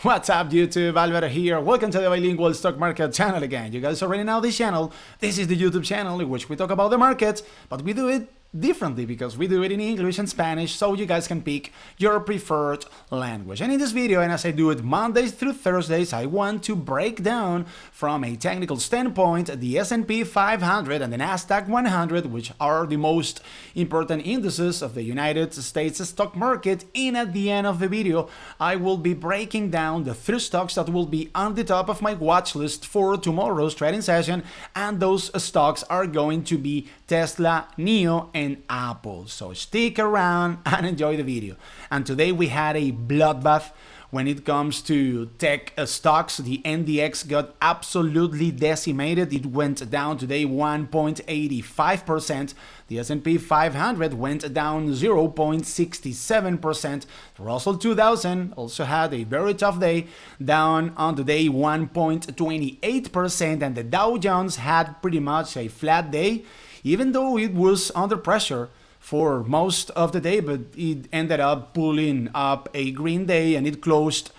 What's up YouTube, Alvaro here. Welcome to the Bilingual Stock Market channel again. You guys already know this channel. This is the YouTube channel in which we talk about the markets, but we do it differently because we do it in English and Spanish so you guys can pick your preferred language. And in this video, and as I do it Mondays through Thursdays, I want to break down from a technical standpoint the S&P 500 and the Nasdaq 100, which are the most important indices of the United States stock market. And at the end of the video, I will be breaking down the 3 stocks that will be on the top of my watch list for tomorrow's trading session, and those stocks are going to be Tesla, NIO, and Apple. So stick around and enjoy the video. And today we had a bloodbath when it comes to tech stocks. The NDX got absolutely decimated. It went down today 1.85%. The S&P 500 went down 0.67%. The Russell 2000 also had a very tough day, down on the day 1.28%, and the Dow Jones had pretty much a flat day, even though it was under pressure for most of the day, but it ended up pulling up a green day and it closed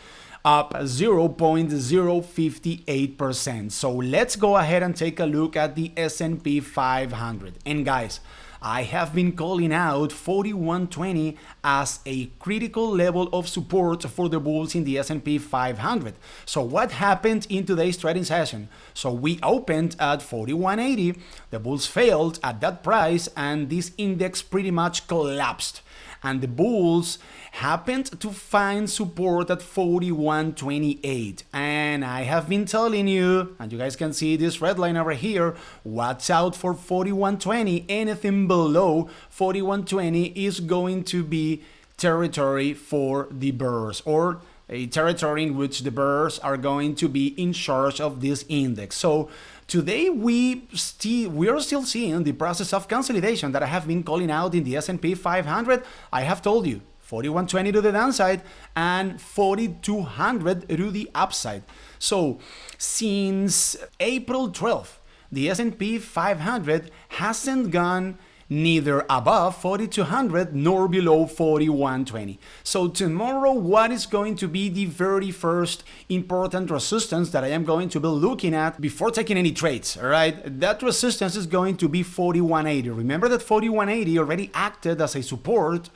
up 0.058%. So let's go ahead and take a look at the S&P 500. And guys, I have been calling out 4120 as a critical level of support for the bulls in the S&P 500. So what happened in today's trading session? So we opened at 4180, the bulls failed at that price, and this index pretty much collapsed. And the bulls happened to find support at 4128. And I have been telling you, and you guys can see this red line over here, watch out for 4120. Anything below 4120 is going to be territory for the bears, or a territory in which the bears are going to be in charge of this index. So today we are still seeing the process of consolidation that I have been calling out in the S&P 500. I have told you 4120 to the downside and 4200 to the upside. So since April 12th, the S&P 500 hasn't gone neither above 4200 nor below 4120. So tomorrow, what is going to be the very first important resistance that I am going to be looking at before taking any trades? All right, that resistance is going to be 4180. Remember that 4180 already acted as a support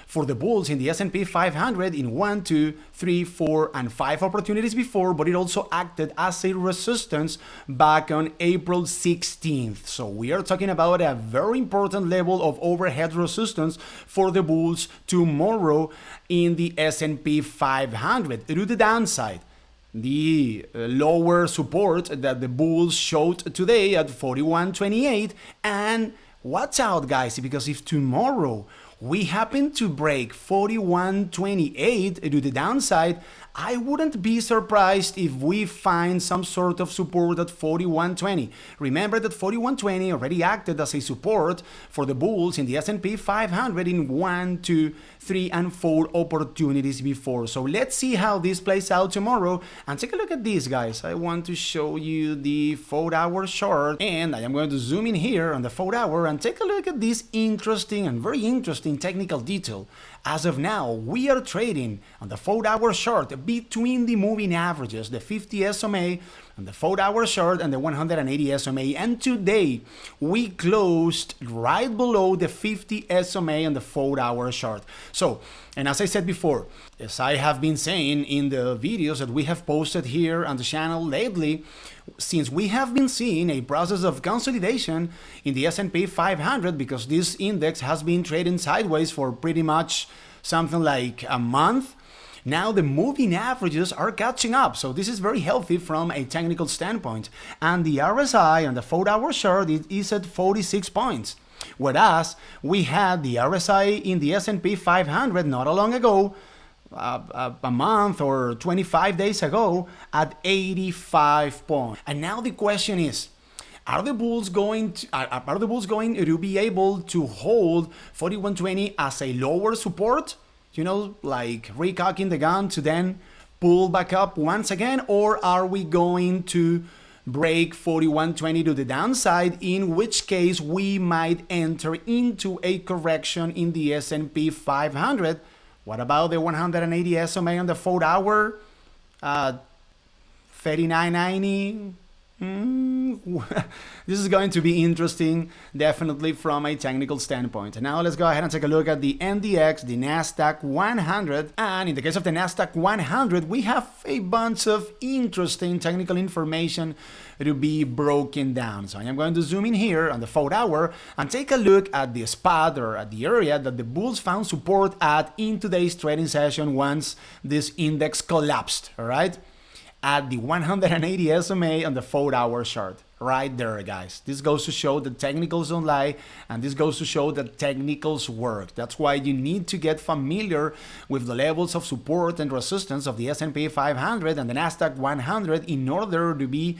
for the bulls in the S&P 500 in 1, 2, 3, 4, and 5 opportunities before, but it also acted as a resistance back on April 16th. So we are talking about a very important level of overhead resistance for the bulls tomorrow in the S&P 500. To the downside, the lower support that the bulls showed today at 4128, and watch out guys, because if tomorrow we happen to break 4128 to the downside, I wouldn't be surprised if we find some sort of support at 4120. Remember that 4120 already acted as a support for the bulls in the S&P 500 in 1, 2, 3, and 4 opportunities before. So let's see how this plays out tomorrow. And take a look at this, guys. I want to show you the 4-hour chart, and I am going to zoom in here on the 4-hour and take a look at this interesting and very interesting technical detail. As of now, we are trading on the 4-hour chart between the moving averages, the 50 SMA and the 4-hour chart and the 180 SMA, and today we closed right below the 50 SMA on the 4-hour chart. So, and as I said before, as I have been saying in the videos that we have posted here on the channel lately, since we have been seeing a process of consolidation in the S&P 500, because this index has been trading sideways for pretty much something like a month, now the moving averages are catching up. So this is very healthy from a technical standpoint. And the RSI on the 4-hour chart is at 46 points. Whereas we had the RSI in the S&P 500 not long ago, a month or 25 days ago, at 85 points. And now the question is, are the bulls going to be able to hold 4120 as a lower support? You know, like recocking the gun to then pull back up once again, or are we going to break 4120 to the downside, in which case we might enter into a correction in the S&P 500? What about the 180 SMA on the 4-hour? $39.90. This is going to be interesting, definitely from a technical standpoint. Now let's go ahead and take a look at the NDX, the Nasdaq 100. And in the case of the Nasdaq 100, we have a bunch of interesting technical information to be broken down. So I am going to zoom in here on the 4-hour and take a look at the spot or at the area that the bulls found support at in today's trading session once this index collapsed, all right? At the 180 SMA on the 4-hour chart. Right there, guys. This goes to show that technicals don't lie, and this goes to show that technicals work. That's why you need to get familiar with the levels of support and resistance of the S&P 500 and the Nasdaq 100 in order to be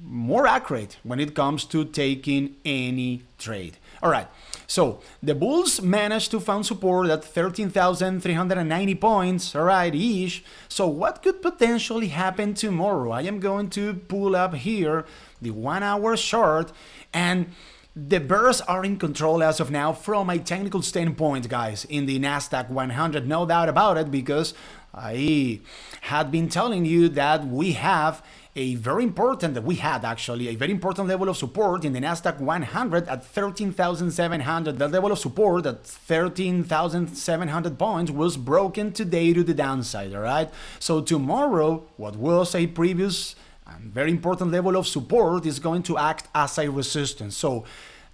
more accurate when it comes to taking any trade. All right, so the bulls managed to find support at 13,390 points, all right, ish. So what could potentially happen tomorrow? I am going to pull up here the 1-hour chart, and the bears are in control as of now from a technical standpoint, guys, in the Nasdaq 100, no doubt about it, because I had been telling you that we had a very important level of support in the Nasdaq 100 at 13,700. That level of support at 13,700 points was broken today to the downside, all right? So tomorrow, what was a previous and very important level of support is going to act as a resistance. So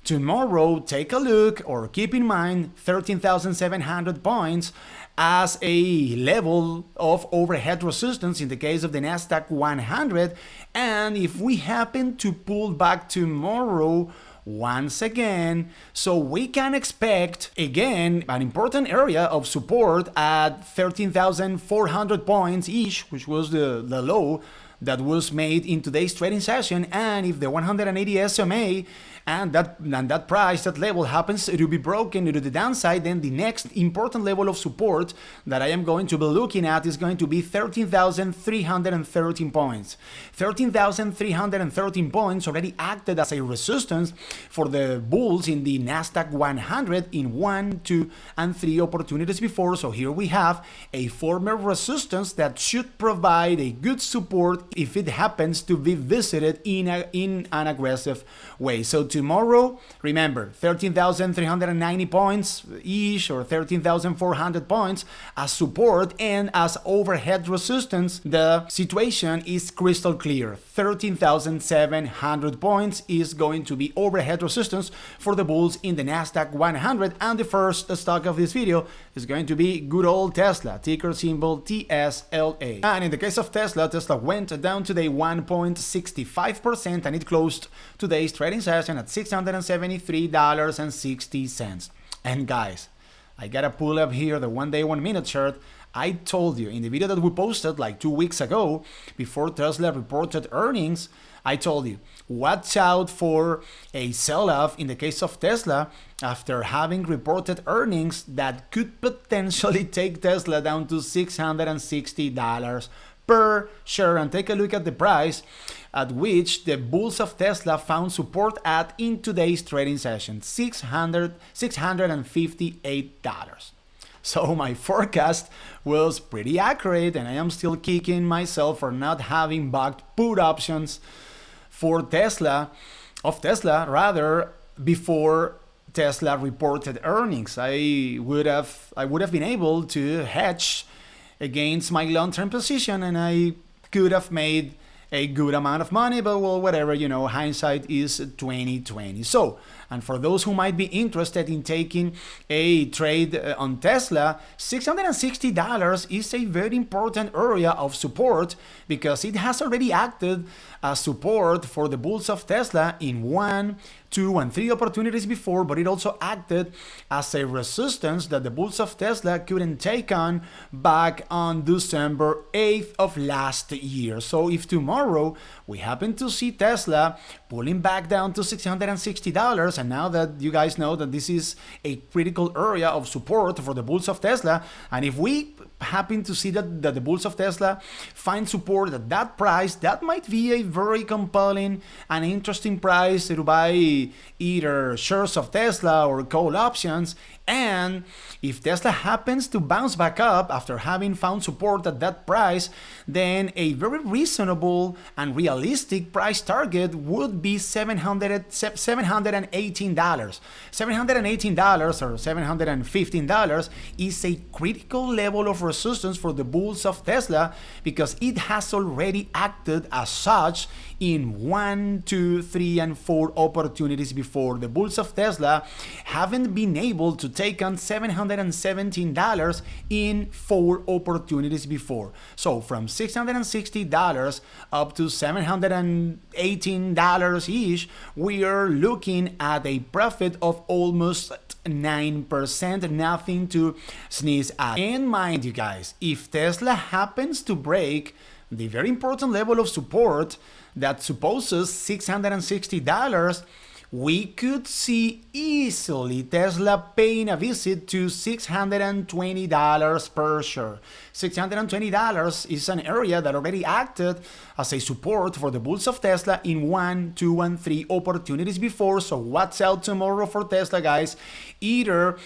tomorrow, take a look or keep in mind 13,700 points as a level of overhead resistance in the case of the Nasdaq 100. And if we happen to pull back tomorrow, once again, so we can expect again an important area of support at 13,400 points each, which was the low that was made in today's trading session. And if the 180 SMA and that price, that level happens to be broken to the downside, then the next important level of support that I am going to be looking at is going to be 13,313 points. 13,313 points already acted as a resistance for the bulls in the Nasdaq 100 in 1, 2, and 3 opportunities before. So here we have a former resistance that should provide a good support if it happens to be visited in an aggressive way. So tomorrow, remember, 13,390 points ish or 13,400 points as support and as overhead resistance. The situation is crystal clear. 13,700 points is going to be overhead resistance for the bulls in the Nasdaq 100, and the first stock of this video is going to be good old Tesla, ticker symbol TSLA. And in the case of Tesla, Tesla went down today 1.65% and it closed today's trading session at $673.60. And guys, I gotta pull up here the 1 day 1 minute chart. I told you in the video that we posted like 2 weeks ago before Tesla reported earnings, I told you, watch out for a sell-off in the case of Tesla after having reported earnings that could potentially take Tesla down to $660 per share. And take a look at the price at which the bulls of Tesla found support at in today's trading session, $658. So my forecast was pretty accurate, and I am still kicking myself for not having bought put options for Tesla, before Tesla reported earnings. I would have been able to hedge against my long-term position, and I could have made a good amount of money, but well, whatever, hindsight is 2020. So, and for those who might be interested in taking a trade on Tesla, $660 is a very important area of support because it has already acted as support for the bulls of Tesla in 1, 2, and 3 opportunities before, but it also acted as a resistance that the bulls of Tesla couldn't take on back on December 8th of last year. So if tomorrow we happen to see Tesla pulling back down to $660, and now that you guys know that this is a critical area of support for the bulls of Tesla, and if we happen to see that the bulls of Tesla find support at that price, that might be a very compelling and interesting price to buy either shares of Tesla or call options. And if Tesla happens to bounce back up after having found support at that price, then a very reasonable and realistic price target would be $718. $718 or $715 is a critical level of resistance for the bulls of Tesla because it has already acted as such in 1, 2, 3, and 4 opportunities before. The bulls of Tesla haven't been able to take on $717 in 4 opportunities before. So from $660 up to $718 each, we are looking at a profit of almost 9%, nothing to sneeze at. And mind you guys, if Tesla happens to break the very important level of support that supposes $660, we could see easily Tesla paying a visit to $620 per share. $620 is an area that already acted as a support for the bulls of Tesla in 1, 2, and 3 opportunities before. So what's out tomorrow for Tesla, guys? Either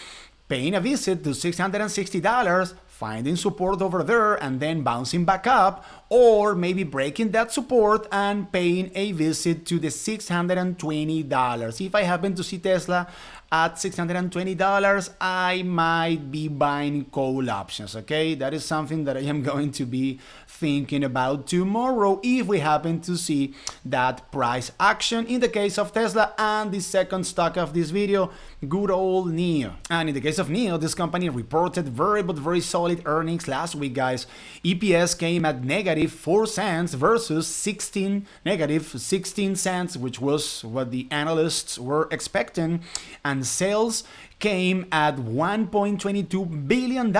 paying a visit to $660, finding support over there and then bouncing back up, or maybe breaking that support and paying a visit to the $620. If I happen to see Tesla at $620, I might be buying call options, okay? That is something that I am going to be thinking about tomorrow if we happen to see that price action in the case of Tesla. And the second stock of this video, good old NIO. And in the case of NIO, this company reported very solid earnings last week, guys. EPS came at -4 cents versus negative 16 cents, which was what the analysts were expecting. And sales came at $1.22 billion,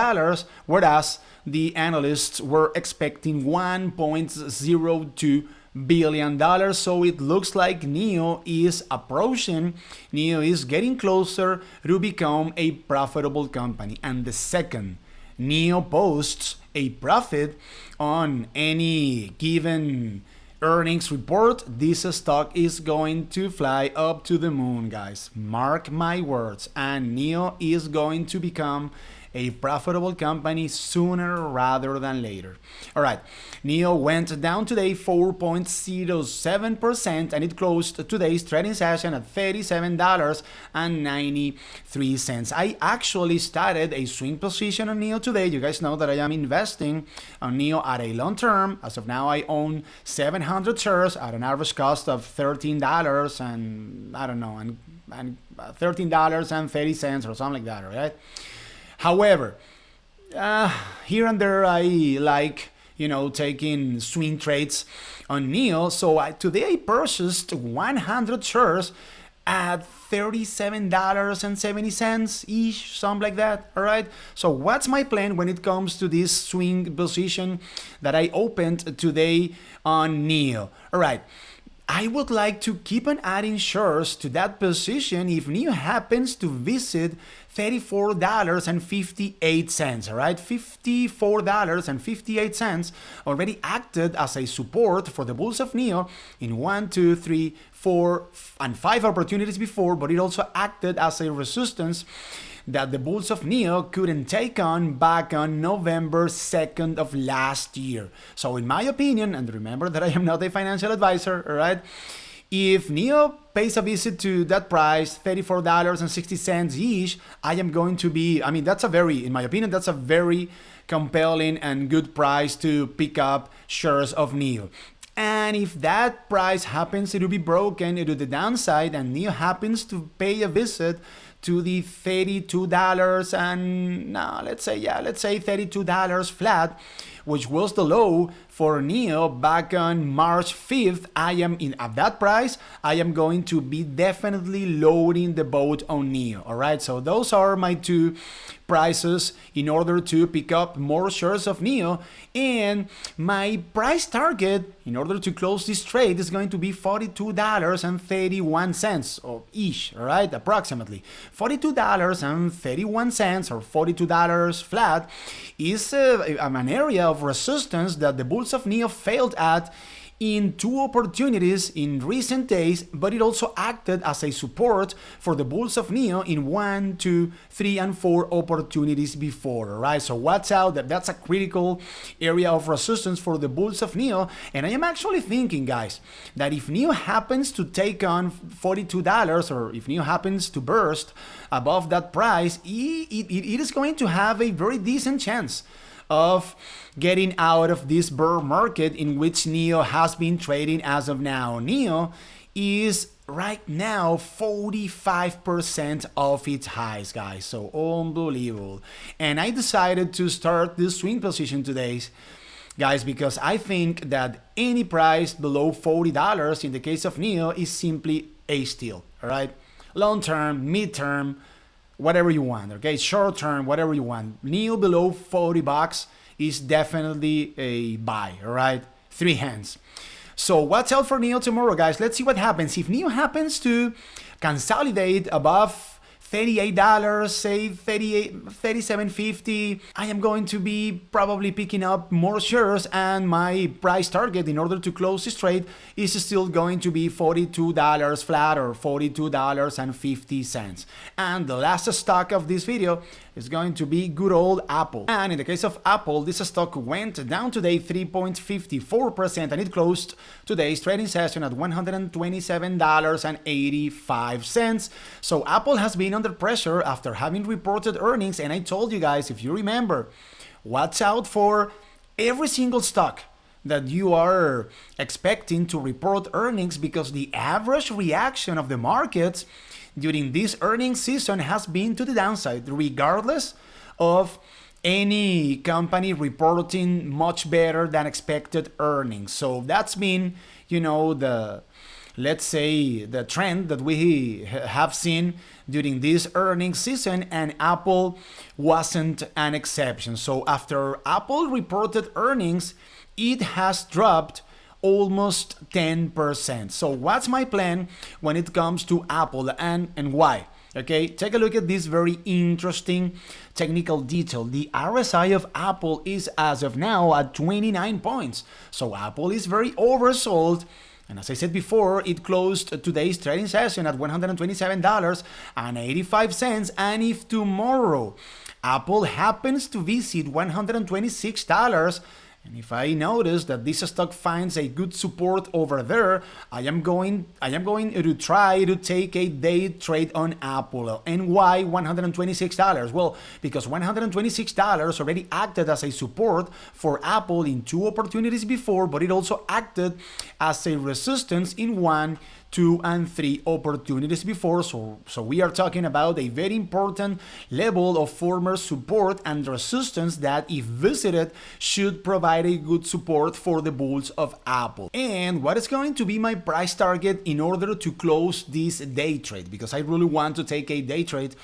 whereas the analysts were expecting $1.02 billion. So it looks like NIO is approaching, NIO is getting closer to become a profitable company. And the second NIO posts a profit on any given earnings report, this stock is going to fly up to the moon, guys. Mark my words. And NIO is going to become a profitable company sooner rather than later. All right, NIO went down today 4.07%, and it closed today's trading session at $37.93. I actually started a swing position on NIO today. You guys know that I am investing on NIO at a long term. As of now, I own 700 shares at an average cost of $13 and I don't know, and $13.30 or something like that, right? However, here and there I like, taking swing trades on NIO. So today I purchased 100 shares at $37.70 each, something like that. All right. So what's my plan when it comes to this swing position that I opened today on NIO? All right. I would like to keep on adding shares to that position if NIO happens to visit $34.58, all right? $54.58 already acted as a support for the bulls of NIO in 1, 2, 3, 4, and 5 opportunities before, but it also acted as a resistance that the bulls of NIO couldn't take on back on November 2nd of last year. So in my opinion, and remember that I am not a financial advisor, all right? If NIO pays a visit to that price, $34.60 each, I am going to be, in my opinion, that's a very compelling and good price to pick up shares of NIO. And if that price happens to be broken to the downside and NIO happens to pay a visit to the $32 and let's say $32 flat, which was the low for NIO back on March 5th, at that price, I am going to be definitely loading the boat on NIO. All right, so those are my two prices in order to pick up more shares of NIO. And my price target in order to close this trade is going to be $42.31 or ish, all right, approximately. $42.31 or $42 flat is an area of resistance that the bulls of NIO failed at in two opportunities in recent days, but it also acted as a support for the bulls of NIO in 1, 2, 3, and 4 opportunities before, right? So watch out, that's a critical area of resistance for the bulls of NIO. And I am actually thinking, guys, that if NIO happens to take on $42, or if NIO happens to burst above that price, it is going to have a very decent chance of getting out of this bear market in which NIO has been trading as of now. NIO is right now 45% of its highs, guys, so unbelievable. And I decided to start this swing position today, guys, because I think that any price below $40 in the case of NIO is simply a steal, all right? Long term, mid term, whatever you want, okay? Short term, whatever you want. NIO below $40 is definitely a buy, all right? 3 hands. So watch out for NIO tomorrow, guys. Let's see what happens. If NIO happens to consolidate above $38, say $37.50, I am going to be probably picking up more shares, and my price target in order to close this trade is still going to be $42 flat, or $42.50. And the last stock of this video is going to be good old Apple. And in the case of Apple, this stock went down today 3.54%, and it closed today's trading session at $127.85. So Apple has been under pressure after having reported earnings, and I told you guys, if you remember, watch out for every single stock that you are expecting to report earnings, because the average reaction of the markets during this earnings season has been to the downside, regardless of any company reporting much better than expected earnings. So that's been, let's say, the trend that we have seen during this earnings season, and Apple wasn't an exception. So after Apple reported earnings, it has dropped almost 10%. So what's my plan when it comes to Apple, and why? Okay, take a look at this very interesting technical detail. The RSI of Apple is as of now at 29 points. So Apple is very oversold. And as I said before, it closed today's trading session at $127.85. And if tomorrow Apple happens to visit $126, and if I notice that this stock finds a good support over there, I am going to try to take a day trade on Apple. And why $126? Well, because $126 already acted as a support for Apple in 2 opportunities before, but it also acted as a resistance in 1, 2, and 3 opportunities before. So we are talking about a very important level of former support and resistance that, if visited, should provide a good support for the bulls of Apple. And what is going to be my price target in order to close this day trade? Because I really want to take a day trade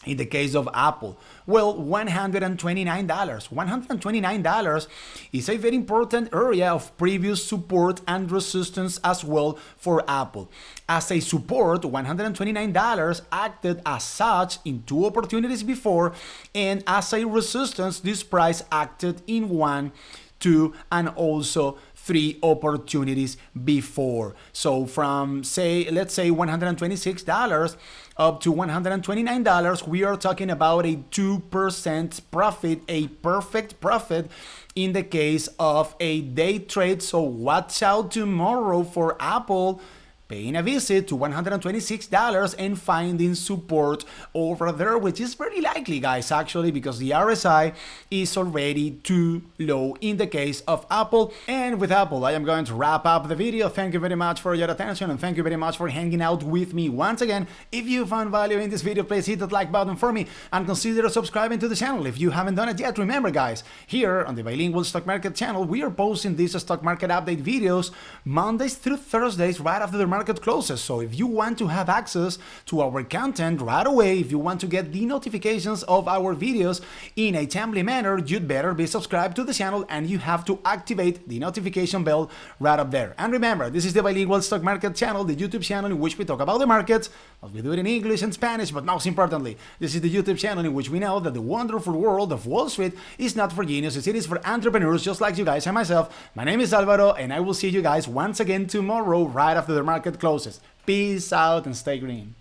in the case of Apple. Well, $129. $129 is a very important area of previous support and resistance as well for Apple. As a support, $129 acted as such in 2 opportunities before, and as a resistance, this price acted in 1, 2, and also 3 opportunities before. So from, let's say $126 up to $129, we are talking about a 2% profit, a perfect profit in the case of a day trade. So watch out tomorrow for Apple paying a visit to $126 and finding support over there, which is very likely, guys, actually, because the RSI is already too low in the case of Apple. And with Apple, I am going to wrap up the video. Thank you very much for your attention, and thank you very much for hanging out with me once again. If you found value in this video, please hit that like button for me and consider subscribing to the channel if you haven't done it yet. Remember, guys, here on the Bilingual Stock Market channel, we are posting these stock market update videos Mondays through Thursdays right after the market market closes. So if you want to have access to our content right away, if you want to get the notifications of our videos in a timely manner, you'd better be subscribed to the channel and you have to activate the notification bell right up there. And remember, this is the Bilingual Stock Market channel, the YouTube channel in which we talk about the markets, but we do it in English and Spanish. But most importantly, this is the YouTube channel in which we know that the wonderful world of Wall Street is not for geniuses, it is for entrepreneurs just like you guys and myself. My name is Alvaro, and I will see you guys once again tomorrow right after the market closes. Peace out and stay green.